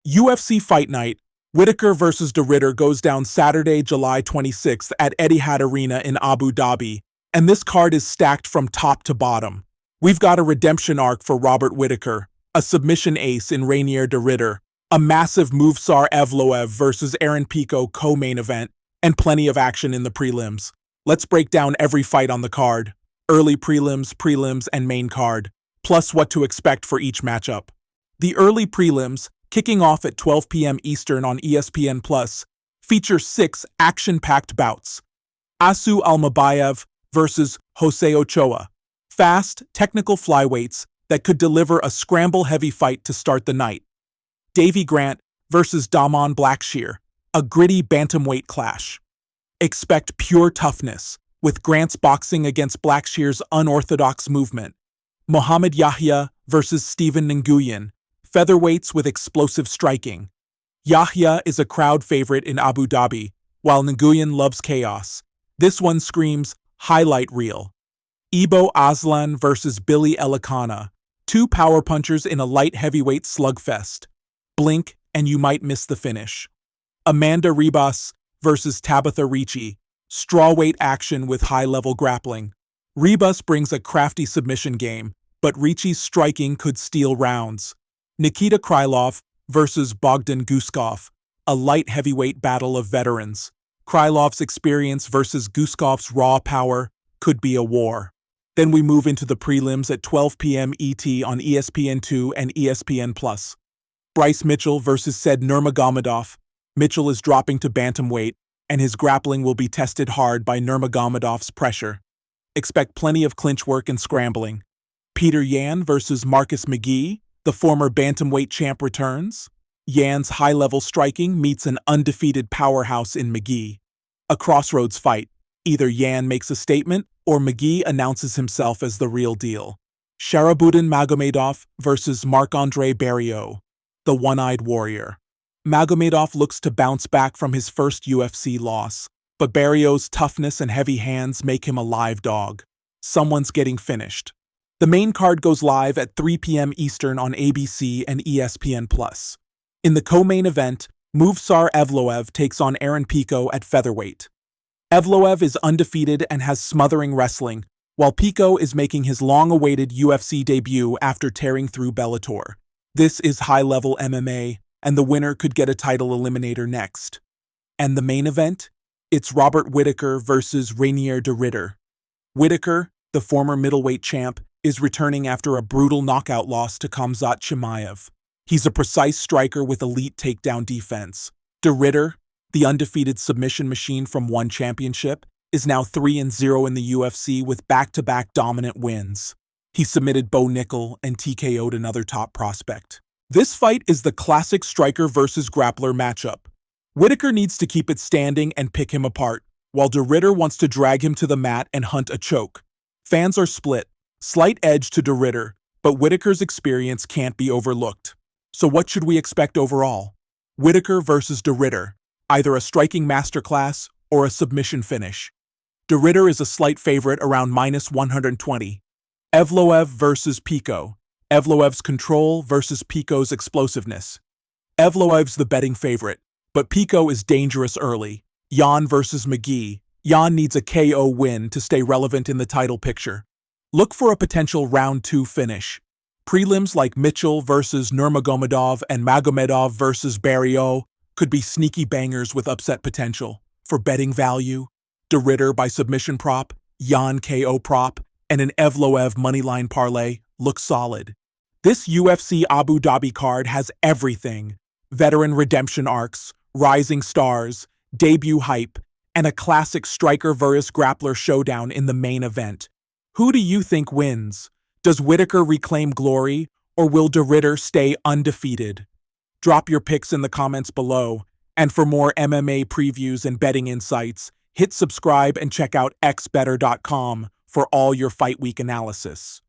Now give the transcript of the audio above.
UFC Fight Night, Whittaker vs. de Ridder goes down Saturday, July 26th at Etihad Arena in Abu Dhabi, and this card is stacked from top to bottom. We've got a redemption arc for Robert Whittaker, a submission ace in Reinier de Ridder, a massive Movsar Evloev vs. Aaron Pico co-main event, and plenty of action in the prelims. Let's break down every fight on the card, early prelims, and main card, plus what to expect for each matchup. The early prelims, kicking off at 12 p.m. Eastern on ESPN+, feature 6 action-packed bouts. Asu Almabayev versus Jose Ochoa. Fast, technical flyweights that could deliver a scramble-heavy fight to start the night. Davy Grant versus Damon Blackshear. A gritty bantamweight clash. Expect pure toughness, with Grant's boxing against Blackshear's unorthodox movement. Muhammad Yahya versus Stephen Nguyen. Featherweights with explosive striking. Yahya is a crowd favorite in Abu Dhabi, while Nguyen loves chaos. This one screams highlight reel. Ibo Aslan versus Billy Elikana. 2 power punchers in a light heavyweight slugfest. Blink and you might miss the finish. Amanda Ribas versus Tabitha Ricci. Strawweight action with high-level grappling. Ribas brings a crafty submission game, but Ricci's striking could steal rounds. Nikita Krylov versus Bogdan Guskov, a light heavyweight battle of veterans. Krylov's experience versus Guskov's raw power could be a war. Then we move into the prelims at 12 p.m. ET on ESPN2 and ESPN+. Bryce Mitchell versus Said Nurmagomedov. Mitchell is dropping to bantamweight, and his grappling will be tested hard by Nurmagomedov's pressure. Expect plenty of clinch work and scrambling. Petr Yan versus Marcus McGhee. The former bantamweight champ returns. Yan's high-level striking meets an undefeated powerhouse in McGhee. A crossroads fight. Either Yan makes a statement or McGhee announces himself as the real deal. Sharabutdin Magomedov versus Marc-André Barriault, the one-eyed warrior. Magomedov looks to bounce back from his first UFC loss, but Barriault's toughness and heavy hands make him a live dog. Someone's getting finished. The main card goes live at 3 p.m. Eastern on ABC and ESPN+. In the co-main event, Movsar Evloev takes on Aaron Pico at featherweight. Evloev is undefeated and has smothering wrestling, while Pico is making his long-awaited UFC debut after tearing through Bellator. This is high-level MMA, and the winner could get a title eliminator next. And the main event? It's Robert Whittaker versus Reinier de Ridder. Whittaker, the former middleweight champ, is returning after a brutal knockout loss to Khamzat Chimaev. He's a precise striker with elite takedown defense. De Ridder, the undefeated submission machine from one championship, is now 3-0 in the UFC with back-to-back dominant wins. He submitted Bo Nickel and TKO'd another top prospect. This fight is the classic striker versus grappler matchup. Whittaker needs to keep it standing and pick him apart, while de Ridder wants to drag him to the mat and hunt a choke. Fans are split. Slight edge to de Ridder, but Whittaker's experience can't be overlooked. So what should we expect overall? Whittaker versus de Ridder, either a striking masterclass or a submission finish. De Ridder is a slight favorite around -120. Evloev versus Pico. Evloev's control versus Pico's explosiveness. Evloev's the betting favorite, but Pico is dangerous early. Yan versus McGhee. Yan needs a KO win to stay relevant in the title picture. Look for a potential round 2 finish. Prelims like Mitchell versus Nurmagomedov and Magomedov versus Barriault could be sneaky bangers with upset potential. For betting value, de Ridder by submission prop, Yan KO prop, and an Evloev moneyline parlay look solid. This UFC Abu Dhabi card has everything: veteran redemption arcs, rising stars, debut hype, and a classic striker versus grappler showdown in the main event. Who do you think wins? Does Whittaker reclaim glory, or will de Ridder stay undefeated? Drop your picks in the comments below, and for more MMA previews and betting insights, hit subscribe and check out XBettor.com for all your fight week analysis.